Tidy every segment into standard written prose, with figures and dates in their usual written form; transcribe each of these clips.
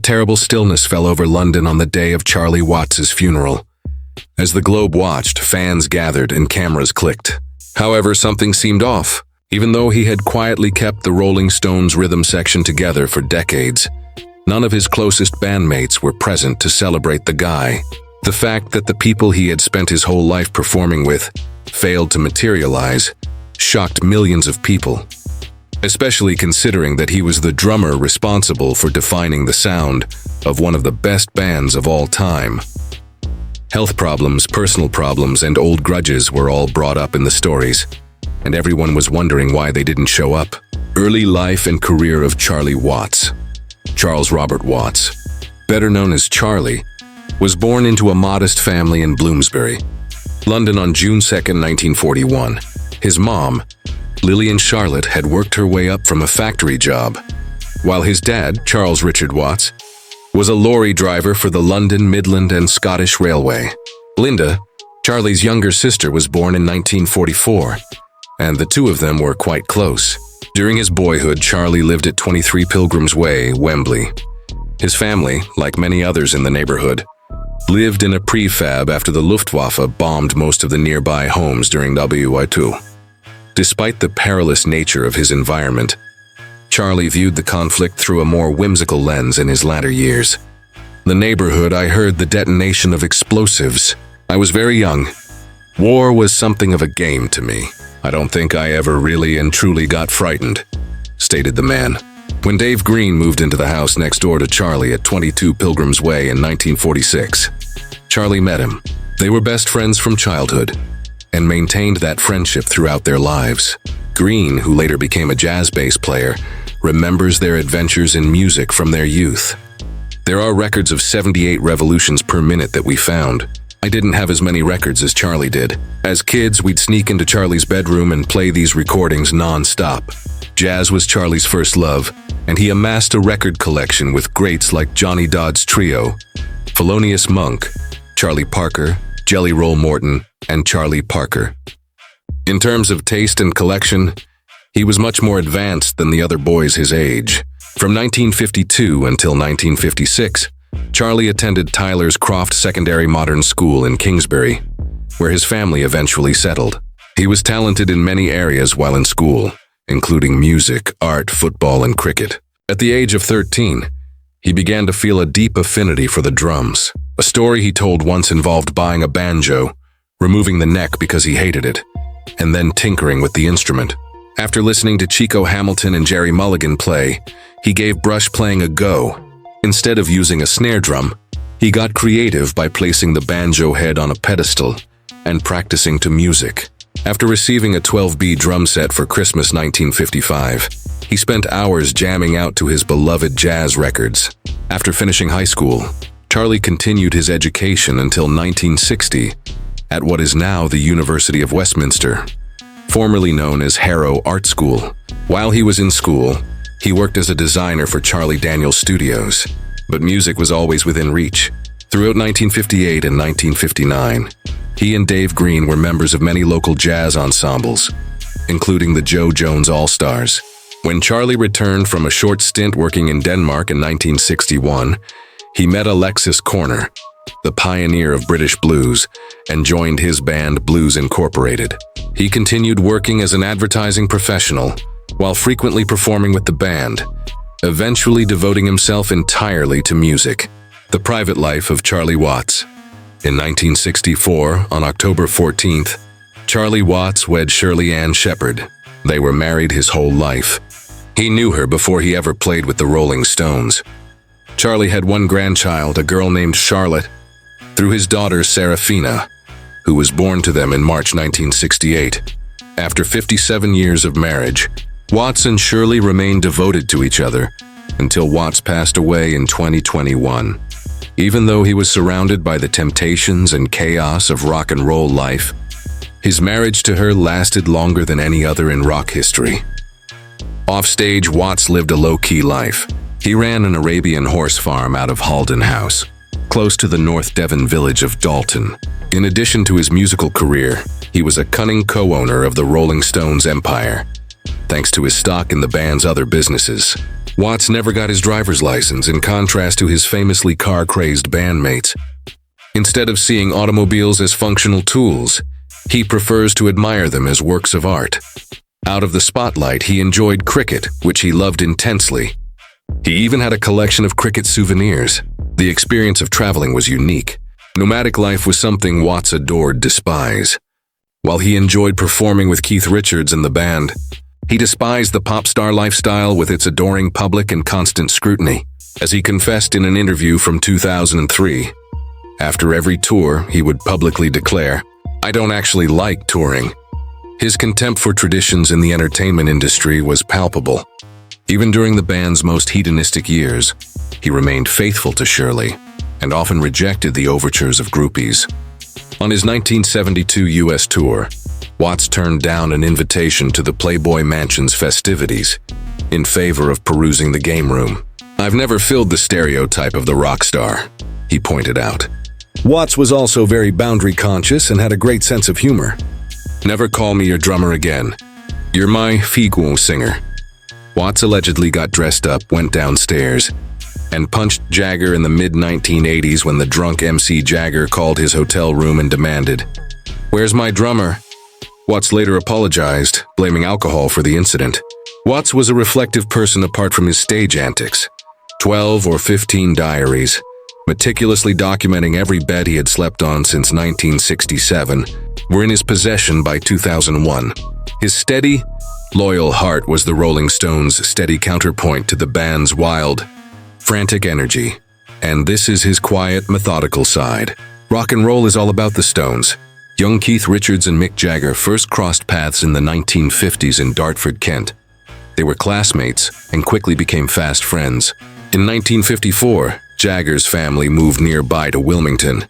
terrible stillness fell over London on the day of Charlie Watts's funeral. As the globe watched, fans gathered and cameras clicked. However, something seemed off. Even though he had quietly kept the Rolling Stones rhythm section together for decades, none of his closest bandmates were present to celebrate the guy. The fact that the people he had spent his whole life performing with failed to materialize shocked millions of people, especially considering that he was the drummer responsible for defining the sound of one of the best bands of all time. Health problems, personal problems, and old grudges were all brought up in the stories, and everyone was wondering why they didn't show up. Early life and career of Charlie Watts. Charles Robert Watts, better known as Charlie, was born into a modest family in Bloomsbury, London on June 2, 1941. His mom, Lillian Charlotte, had worked her way up from a factory job, while his dad, Charles Richard Watts, was a lorry driver for the London, Midland and Scottish Railway. Linda, Charlie's younger sister, was born in 1944, and the two of them were quite close. During his boyhood, Charlie lived at 23 Pilgrim's Way, Wembley. His family, like many others in the neighborhood, lived in a prefab after the Luftwaffe bombed most of the nearby homes during WI2. Despite the perilous nature of his environment, Charlie viewed the conflict through a more whimsical lens in his latter years. The neighborhood, I heard the detonation of explosives. I was very young. War was something of a game to me. I don't think I ever really and truly got frightened, stated the man. When Dave Green moved into the house next door to Charlie at 22 Pilgrim's Way in 1946, Charlie met him. They were best friends from childhood and maintained that friendship throughout their lives. Green, who later became a jazz bass player, remembers their adventures in music from their youth. There are records of 78 revolutions per minute that we found. I didn't have as many records as Charlie did. As kids, we'd sneak into Charlie's bedroom and play these recordings non-stop. Jazz was Charlie's first love, and he amassed a record collection with greats like Johnny Dodd's Trio, Thelonious Monk, Charlie Parker, Jelly Roll Morton, and Charlie Parker. In terms of taste and collection, he was much more advanced than the other boys his age. From 1952 until 1956, Charlie attended Tyler's Croft Secondary Modern School in Kingsbury, where his family eventually settled. He was talented in many areas while in school, including music, art, football, and cricket. At the age of 13, he began to feel a deep affinity for the drums. A story he told once involved buying a banjo, removing the neck because he hated it, and then tinkering with the instrument. After listening to Chico Hamilton and Jerry Mulligan play, he gave brush playing a go. Instead of using a snare drum, he got creative by placing the banjo head on a pedestal and practicing to music. After receiving a 12B drum set for Christmas 1955, he spent hours jamming out to his beloved jazz records. After finishing high school, Charlie continued his education until 1960 at what is now the University of Westminster, formerly known as Harrow Art School. While he was in school, he worked as a designer for Charlie Daniels Studios, but music was always within reach. Throughout 1958 and 1959, he and Dave Green were members of many local jazz ensembles, including the Joe Jones All-Stars. When Charlie returned from a short stint working in Denmark in 1961, he met Alexis Corner, the pioneer of British blues, and joined his band Blues Incorporated. He continued working as an advertising professional while frequently performing with the band, eventually devoting himself entirely to music. The private life of Charlie Watts. In 1964, on October 14th, Charlie Watts wed Shirley Ann Shepherd. They were married his whole life. He knew her before he ever played with the Rolling Stones. Charlie had one grandchild, a girl named Charlotte, through his daughter Serafina, who was born to them in March 1968. After 57 years of marriage, Watts and Shirley remained devoted to each other until Watts passed away in 2021. Even though he was surrounded by the temptations and chaos of rock and roll life, his marriage to her lasted longer than any other in rock history. Offstage, Watts lived a low-key life. He ran an Arabian horse farm out of Halden House, close to the North Devon village of Dalton. In addition to his musical career, he was a cunning co-owner of the Rolling Stones empire, thanks to his stock in the band's other businesses. Watts never got his driver's license, in contrast to his famously car-crazed bandmates. Instead of seeing automobiles as functional tools, he prefers to admire them as works of art. Out of the spotlight, he enjoyed cricket, which he loved intensely. He even had a collection of cricket souvenirs. The experience of traveling was unique. Nomadic life was something Watts adored despise. While he enjoyed performing with Keith Richards and the band, he despised the pop star lifestyle with its adoring public and constant scrutiny, as he confessed in an interview from 2003. After every tour, he would publicly declare, "I don't actually like touring." His contempt for traditions in the entertainment industry was palpable. Even during the band's most hedonistic years, he remained faithful to Shirley and often rejected the overtures of groupies. On his 1972 U.S. tour, Watts turned down an invitation to the Playboy Mansion's festivities in favor of perusing the game room. "I've never filled the stereotype of the rock star," he pointed out. Watts was also very boundary conscious and had a great sense of humor. "Never call me your drummer again. You're my figuo singer." Watts allegedly got dressed up, went downstairs, and punched Jagger in the mid-1980s when the drunk MC Jagger called his hotel room and demanded, "Where's my drummer?" Watts later apologized, blaming alcohol for the incident. Watts was a reflective person apart from his stage antics. 12 or 15 diaries, meticulously documenting every bed he had slept on since 1967, were in his possession by 2001. His steady, loyal heart was the Rolling Stones' steady counterpoint to the band's wild, frantic energy. And this is his quiet, methodical side. Rock and roll is all about the Stones. Young Keith Richards and Mick Jagger first crossed paths in the 1950s in Dartford, Kent. They were classmates and quickly became fast friends. In 1954, Jagger's family moved nearby to Wilmington,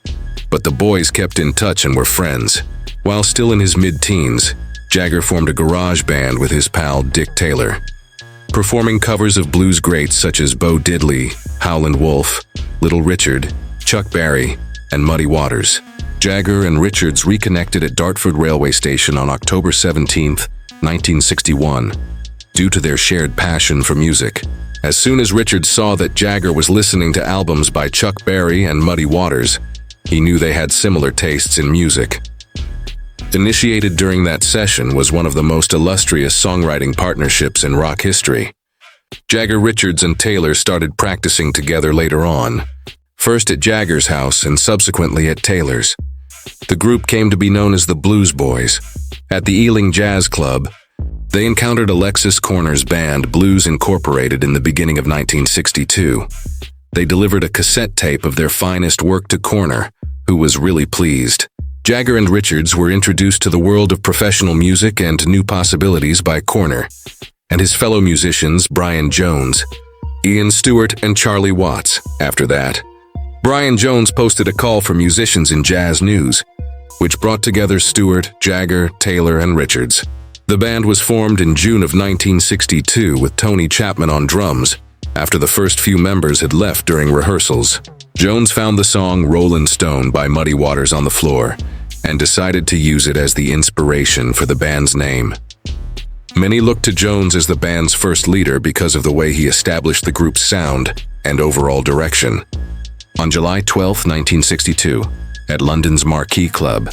but the boys kept in touch and were friends. While still in his mid-teens, Jagger formed a garage band with his pal Dick Taylor, performing covers of blues greats such as Bo Diddley, Howlin' Wolf, Little Richard, Chuck Berry, and Muddy Waters. Jagger and Richards reconnected at Dartford Railway Station on October 17, 1961, due to their shared passion for music. As soon as Richards saw that Jagger was listening to albums by Chuck Berry and Muddy Waters, he knew they had similar tastes in music. Initiated during that session was one of the most illustrious songwriting partnerships in rock history. Jagger, Richards, and Taylor started practicing together later on, first at Jagger's house and subsequently at Taylor's. The group came to be known as the Blues Boys. At the Ealing Jazz Club, they encountered Alexis Korner's band Blues Incorporated in the beginning of 1962. They delivered a cassette tape of their finest work to Korner, who was really pleased. Jagger and Richards were introduced to the world of professional music and new possibilities by Korner and his fellow musicians Brian Jones, Ian Stewart, and Charlie Watts. After that, Brian Jones posted a call for musicians in Jazz News, which brought together Stewart, Jagger, Taylor, and Richards. The band was formed in June of 1962 with Tony Chapman on drums, after the first few members had left during rehearsals. Jones found the song "Rollin' Stone" by Muddy Waters on the floor and decided to use it as the inspiration for the band's name. Many looked to Jones as the band's first leader because of the way he established the group's sound and overall direction. On July 12, 1962, at London's Marquee Club,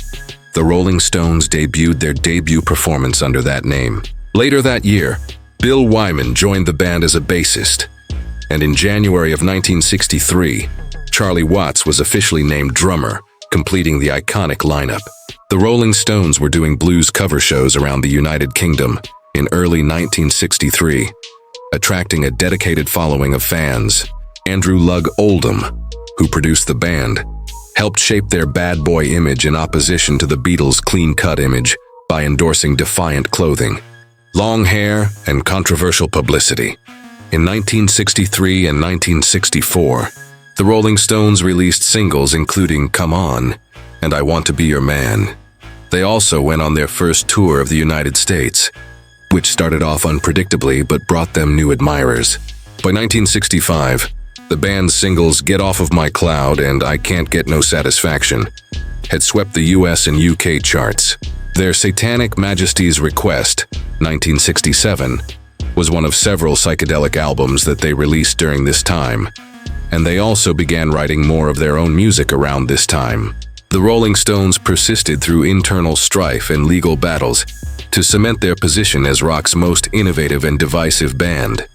the Rolling Stones debuted their debut performance under that name. Later that year, Bill Wyman joined the band as a bassist, and in January of 1963, Charlie Watts was officially named drummer, completing the iconic lineup. The Rolling Stones were doing blues cover shows around the United Kingdom in early 1963, attracting a dedicated following of fans. Andrew Lug Oldham, who produced the band, helped shape their bad boy image in opposition to the Beatles' clean-cut image by endorsing defiant clothing, long hair, and controversial publicity. In 1963 and 1964, the Rolling Stones released singles including "Come On" and "I Want to Be Your Man." They also went on their first tour of the United States, which started off unpredictably but brought them new admirers. By 1965, the band's singles "Get Off of My Cloud" and "I Can't Get No Satisfaction" had swept the US and UK charts. Their Satanic Majesty's Request, 1967, was one of several psychedelic albums that they released during this time, and they also began writing more of their own music around this time. The Rolling Stones persisted through internal strife and legal battles to cement their position as rock's most innovative and divisive band.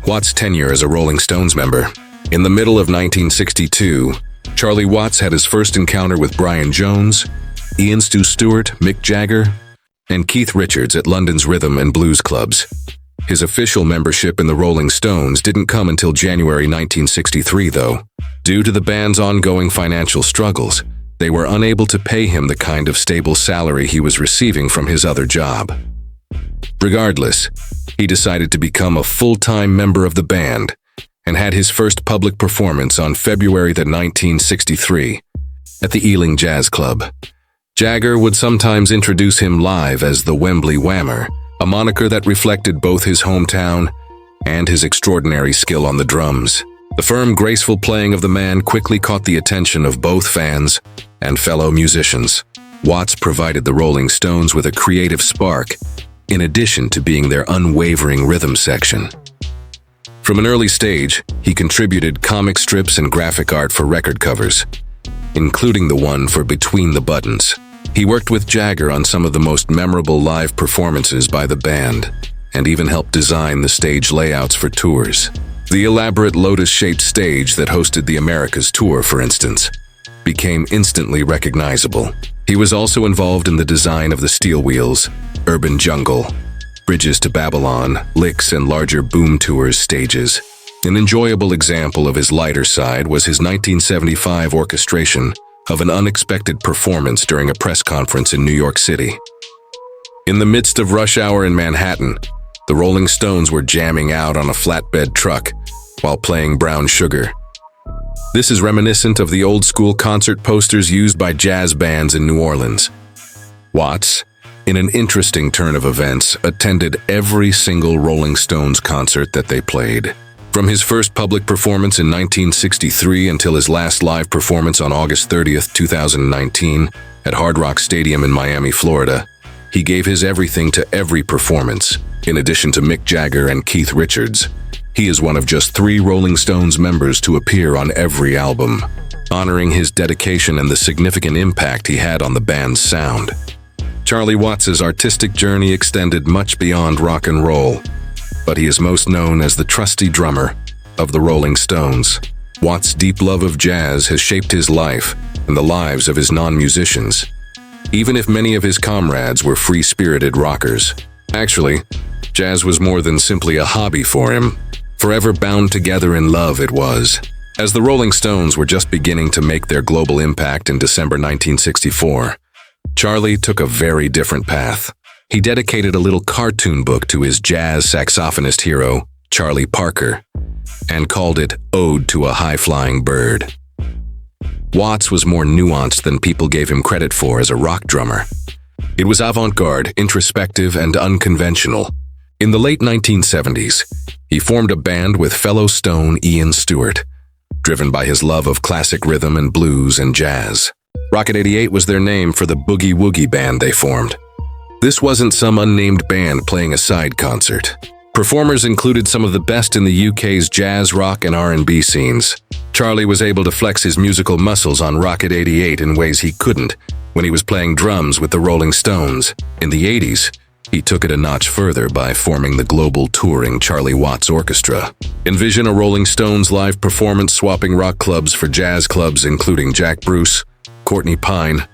Watts' tenure as a Rolling Stones member. In the middle of 1962, Charlie Watts had his first encounter with Brian Jones, Ian Stu Stewart, Mick Jagger, and Keith Richards at London's rhythm and blues clubs. His official membership in the Rolling Stones didn't come until January 1963, though. Due to the band's ongoing financial struggles, they were unable to pay him the kind of stable salary he was receiving from his other job. Regardless, he decided to become a full-time member of the band and had his first public performance on February 1963 at the Ealing Jazz Club. Jagger would sometimes introduce him live as the Wembley Whammer, a moniker that reflected both his hometown and his extraordinary skill on the drums. The firm, graceful playing of the man quickly caught the attention of both fans and fellow musicians. Watts provided the Rolling Stones with a creative spark, in addition to being their unwavering rhythm section. From an early stage, he contributed comic strips and graphic art for record covers, including the one for Between the Buttons. He worked with Jagger on some of the most memorable live performances by the band, and even helped design the stage layouts for tours. The elaborate lotus-shaped stage that hosted the Americas tour, for instance, became instantly recognizable. He was also involved in the design of the Steel Wheels, Urban Jungle, Bridges to Babylon, Licks, and larger Boom Tours stages. An enjoyable example of his lighter side was his 1975 orchestration of an unexpected performance during a press conference in New York City. In the midst of rush hour in Manhattan, the Rolling Stones were jamming out on a flatbed truck while playing Brown Sugar. This is reminiscent of the old-school concert posters used by jazz bands in New Orleans. Watts, in an interesting turn of events, attended every single Rolling Stones concert that they played. From his first public performance in 1963 until his last live performance on August 30th, 2019, at Hard Rock Stadium in Miami, Florida, he gave his everything to every performance. In addition to Mick Jagger and Keith Richards, he is one of just 3 Rolling Stones members to appear on every album, honoring his dedication and the significant impact he had on the band's sound. Charlie Watts' artistic journey extended much beyond rock and roll, but he is most known as the trusty drummer of the Rolling Stones. Watts' deep love of jazz has shaped his life and the lives of his non-musicians, even if many of his comrades were free-spirited rockers. Actually, jazz was more than simply a hobby for him. Forever bound together in love it was. As the Rolling Stones were just beginning to make their global impact in December 1964, Charlie took a very different path. He dedicated a little cartoon book to his jazz saxophonist hero, Charlie Parker, and called it Ode to a High-Flying Bird. Watts was more nuanced than people gave him credit for as a rock drummer. It was avant-garde, introspective, and unconventional. In the late 1970s, he formed a band with fellow Stone Ian Stewart, driven by his love of classic rhythm and blues and jazz. Rocket 88 was their name for the boogie-woogie band they formed. This wasn't some unnamed band playing a side concert. Performers included some of the best in the UK's jazz, rock, and R&B scenes. Charlie was able to flex his musical muscles on Rocket 88 in ways he couldn't when he was playing drums with the Rolling Stones. In the 80s, he took it a notch further by forming the global touring Charlie Watts Orchestra. Envision a Rolling Stones live performance swapping rock clubs for jazz clubs including Jack Bruce, Courtney Pine,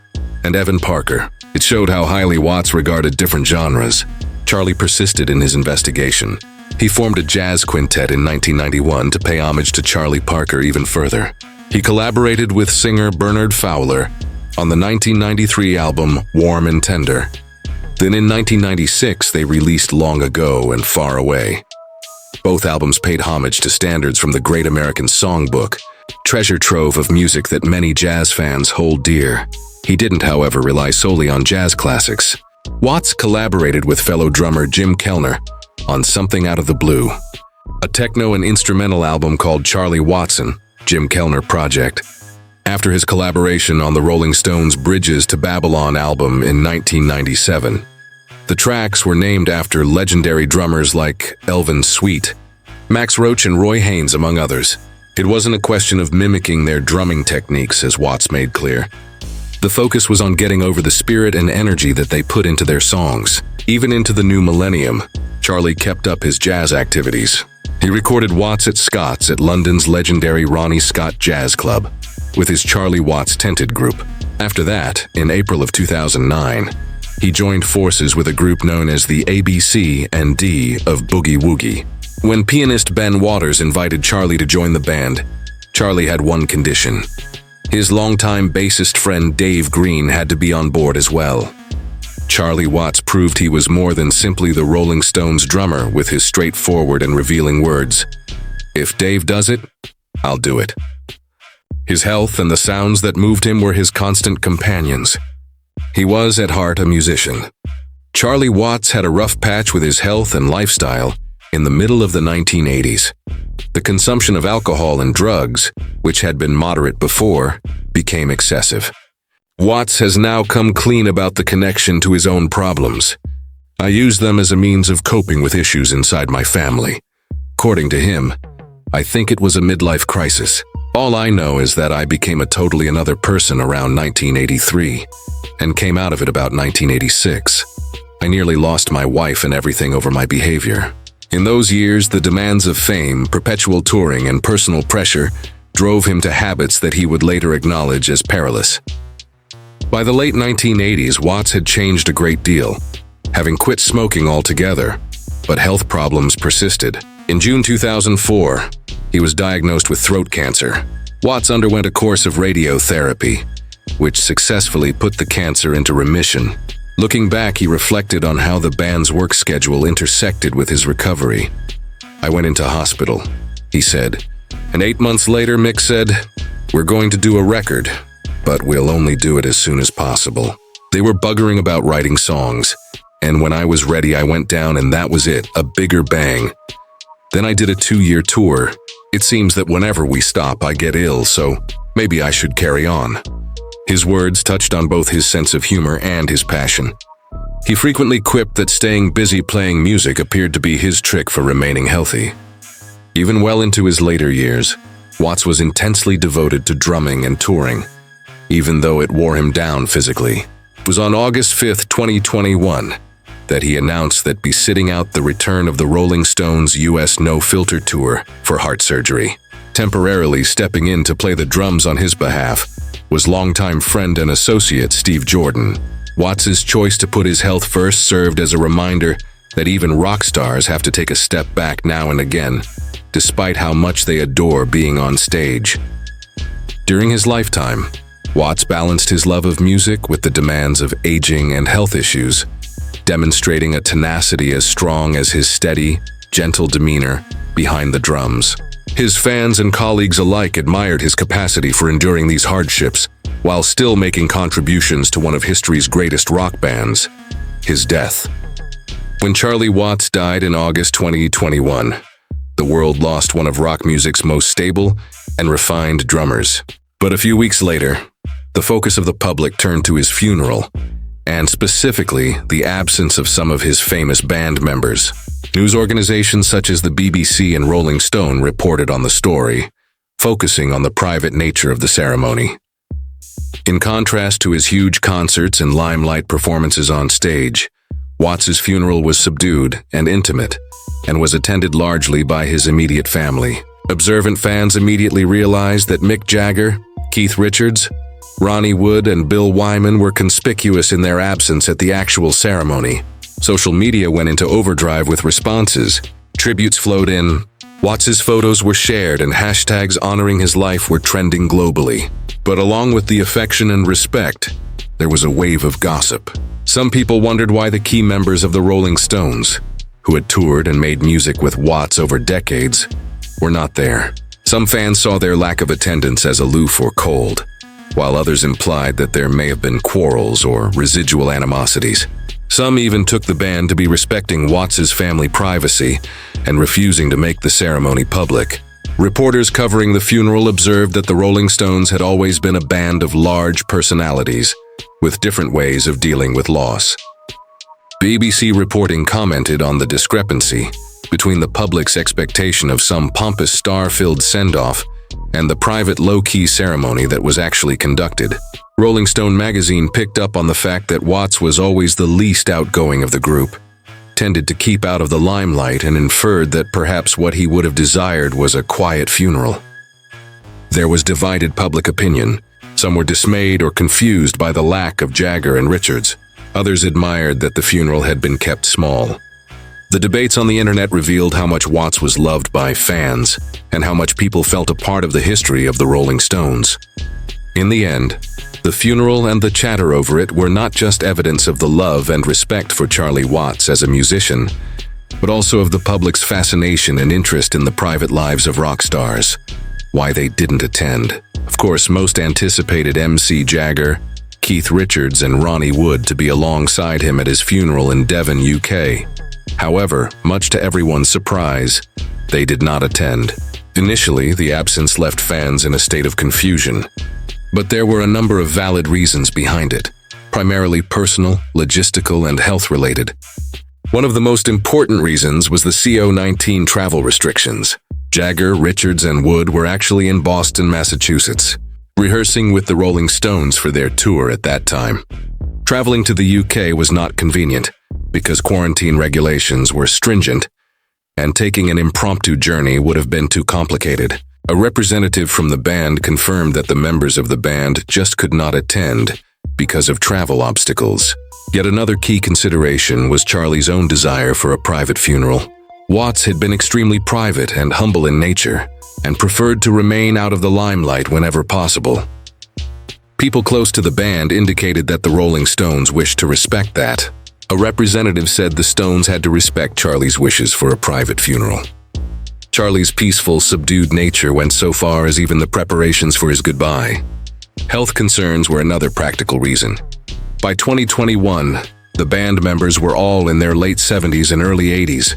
and Evan Parker. It showed how highly Watts regarded different genres. Charlie persisted in his investigation. He formed a jazz quintet in 1991 to pay homage to Charlie Parker even further. He collaborated with singer Bernard Fowler on the 1993 album Warm and Tender. Then in 1996, they released Long Ago and Far Away. Both albums paid homage to standards from the Great American Songbook, treasure trove of music that many jazz fans hold dear. He didn't, however, rely solely on jazz classics. Watts collaborated with fellow drummer Jim Kellner on Something Out of the Blue, a techno and instrumental album called Charlie Watson, Jim Kellner Project. After his collaboration on the Rolling Stones' Bridges to Babylon album in 1997, The tracks were named after legendary drummers like Elvin Sweet, Max Roach, and Roy Haynes, among others. It wasn't a question of mimicking their drumming techniques, as Watts made clear. The focus was on getting over the spirit and energy that they put into their songs. Even into the new millennium, Charlie kept up his jazz activities. He recorded Watts at Scott's at London's legendary Ronnie Scott Jazz Club with his Charlie Watts Tented group. After that, in April of 2009, he joined forces with a group known as the ABC and D of Boogie Woogie. When pianist Ben Waters invited Charlie to join the band, Charlie had one condition. His longtime bassist friend Dave Green had to be on board as well. Charlie Watts proved he was more than simply the Rolling Stones drummer with his straightforward and revealing words. If Dave does it, I'll do it. His health and the sounds that moved him were his constant companions. He was, at heart, a musician. Charlie Watts had a rough patch with his health and lifestyle in the middle of the 1980s. The consumption of alcohol and drugs, which had been moderate before, became excessive. Watts has now come clean about the connection to his own problems. I use them as a means of coping with issues inside my family. According to him, I think it was a midlife crisis. All I know is that I became a totally another person around 1983 and came out of it about 1986. I nearly lost my wife and everything over my behavior. In those years, the demands of fame, perpetual touring, and personal pressure drove him to habits that he would later acknowledge as perilous. By the late 1980s, Watts had changed a great deal, having quit smoking altogether, but health problems persisted. In June 2004, he was diagnosed with throat cancer. Watts underwent a course of radiotherapy, which successfully put the cancer into remission. Looking back, he reflected on how the band's work schedule intersected with his recovery. I went into hospital, he said, and 8 months later, Mick said, "We're going to do a record, but we'll only do it as soon as possible." They were buggering about writing songs, and when I was ready, I went down and that was it, a bigger bang. Then I did a 2-year tour. It seems that whenever we stop, I get ill, so maybe I should carry on. His words touched on both his sense of humor and his passion. He frequently quipped that staying busy playing music appeared to be his trick for remaining healthy. Even well into his later years, Watts was intensely devoted to drumming and touring, even though it wore him down physically. It was on August 5, 2021, that he announced that be sitting out the return of the Rolling Stones' US No Filter Tour for heart surgery. Temporarily stepping in to play the drums on his behalf was longtime friend and associate Steve Jordan. Watts's choice to put his health first served as a reminder that even rock stars have to take a step back now and again, despite how much they adore being on stage. During his lifetime, Watts balanced his love of music with the demands of aging and health issues, demonstrating a tenacity as strong as his steady, gentle demeanor behind the drums. His fans and colleagues alike admired his capacity for enduring these hardships while still making contributions to one of history's greatest rock bands, his death. When Charlie Watts died in August 2021, the world lost one of rock music's most stable and refined drummers. But a few weeks later, the focus of the public turned to his funeral, and specifically the absence of some of his famous band members. News organizations such as the BBC and Rolling Stone reported on the story, focusing on the private nature of the ceremony. In contrast to his huge concerts and limelight performances on stage, Watts's funeral was subdued and intimate, and was attended largely by his immediate family. Observant fans immediately realized that Mick Jagger, Keith Richards, Ronnie Wood, and Bill Wyman were conspicuous in their absence at the actual ceremony. Social media went into overdrive with responses. Tributes flowed in. Watts's photos were shared and hashtags honoring his life were trending globally. But along with the affection and respect, there was a wave of gossip. Some people wondered why the key members of the Rolling Stones, who had toured and made music with Watts over decades, were not there. Some fans saw their lack of attendance as aloof or cold, while others implied that there may have been quarrels or residual animosities. Some even took the band to be respecting Watts's family privacy and refusing to make the ceremony public. Reporters covering the funeral observed that the Rolling Stones had always been a band of large personalities, with different ways of dealing with loss. BBC reporting commented on the discrepancy between the public's expectation of some pompous star-filled send-off and the private low-key ceremony that was actually conducted. Rolling Stone magazine picked up on the fact that Watts was always the least outgoing of the group, tended to keep out of the limelight, and inferred that perhaps what he would have desired was a quiet funeral. There was divided public opinion. Some were dismayed or confused by the lack of Jagger and Richards. Others admired that the funeral had been kept small. The debates on the internet revealed how much Watts was loved by fans and how much people felt a part of the history of the Rolling Stones. In the end, the funeral and the chatter over it were not just evidence of the love and respect for Charlie Watts as a musician, but also of the public's fascination and interest in the private lives of rock stars. Why they didn't attend. Of course, most anticipated MC Jagger, Keith Richards, and Ronnie Wood to be alongside him at his funeral in Devon, UK. However, much to everyone's surprise, they did not attend. Initially, the absence left fans in a state of confusion, but there were a number of valid reasons behind it, primarily personal, logistical, and health-related. One of the most important reasons was the CO-19 travel restrictions. Jagger, Richards, and Wood were actually in Boston, Massachusetts, rehearsing with the Rolling Stones for their tour at that time. Traveling to the UK was not convenient, because quarantine regulations were stringent, and taking an impromptu journey would have been too complicated. A representative from the band confirmed that the members of the band just could not attend because of travel obstacles. Yet another key consideration was Charlie's own desire for a private funeral. Watts had been extremely private and humble in nature, and preferred to remain out of the limelight whenever possible. People close to the band indicated that the Rolling Stones wished to respect that. A representative said the Stones had to respect Charlie's wishes for a private funeral. Charlie's peaceful, subdued nature went so far as even the preparations for his goodbye. Health concerns were another practical reason. By 2021, the band members were all in their late 70s and early 80s.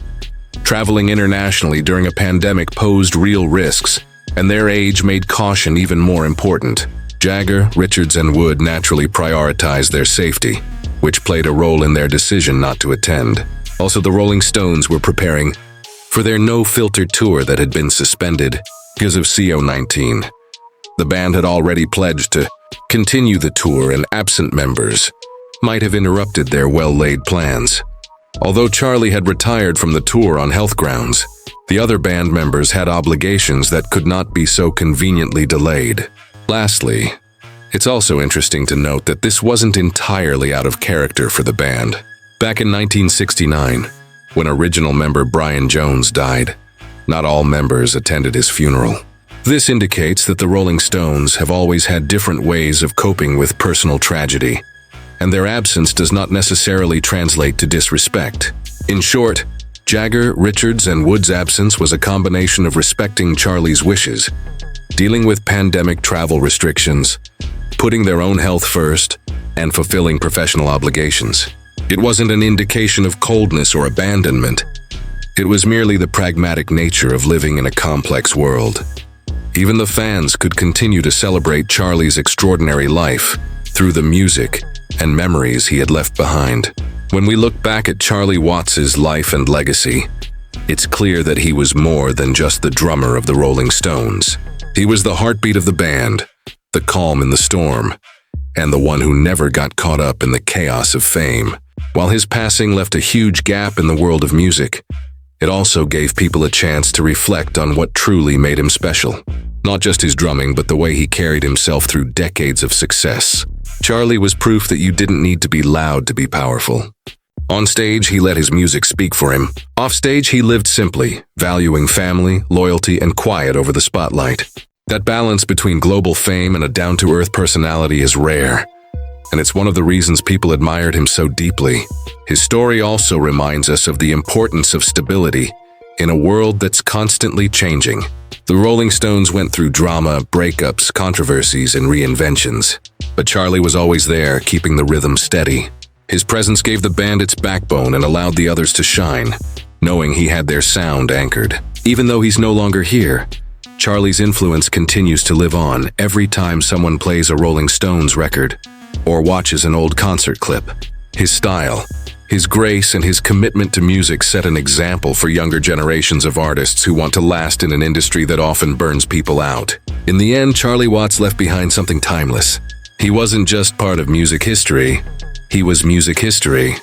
Traveling internationally during a pandemic posed real risks, and their age made caution even more important. Jagger, Richards, and Wood naturally prioritized their safety, which played a role in their decision not to attend. Also, the Rolling Stones were preparing for their no-filter tour that had been suspended because of CO-19. The band had already pledged to continue the tour, and absent members might have interrupted their well-laid plans. Although Charlie had retired from the tour on health grounds, the other band members had obligations that could not be so conveniently delayed. Lastly, it's also interesting to note that this wasn't entirely out of character for the band. Back in 1969, when original member Brian Jones died, not all members attended his funeral. This indicates that the Rolling Stones have always had different ways of coping with personal tragedy, and their absence does not necessarily translate to disrespect. In short, Jagger, Richards, and Wood's absence was a combination of respecting Charlie's wishes, dealing with pandemic travel restrictions, putting their own health first, and fulfilling professional obligations. It wasn't an indication of coldness or abandonment. It was merely the pragmatic nature of living in a complex world. Even the fans could continue to celebrate Charlie's extraordinary life through the music and memories he had left behind. When we look back at Charlie Watts's life and legacy, it's clear that he was more than just the drummer of the Rolling Stones. He was the heartbeat of the band, the calm in the storm, and the one who never got caught up in the chaos of fame. While his passing left a huge gap in the world of music, it also gave people a chance to reflect on what truly made him special. Not just his drumming, but the way he carried himself through decades of success. Charlie was proof that you didn't need to be loud to be powerful. On stage, he let his music speak for him. Off stage, he lived simply, valuing family, loyalty, and quiet over the spotlight. That balance between global fame and a down-to-earth personality is rare, and it's one of the reasons people admired him so deeply. His story also reminds us of the importance of stability in a world that's constantly changing. The Rolling Stones went through drama, breakups, controversies, and reinventions, but Charlie was always there, keeping the rhythm steady. His presence gave the band its backbone and allowed the others to shine, knowing he had their sound anchored. Even though he's no longer here, Charlie's influence continues to live on every time someone plays a Rolling Stones record or watches an old concert clip. His style, His grace and his commitment to music set an example for younger generations of artists who want to last in an industry that often burns people out. In the end, Charlie Watts left behind something timeless. He wasn't just part of music history, he was music history.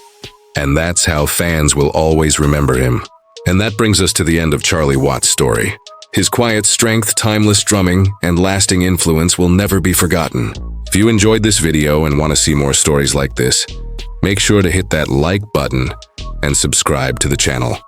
And that's how fans will always remember him. And that brings us to the end of Charlie Watts' story. His quiet strength, timeless drumming, and lasting influence will never be forgotten. If you enjoyed this video and want to see more stories like this, make sure to hit that like button and subscribe to the channel.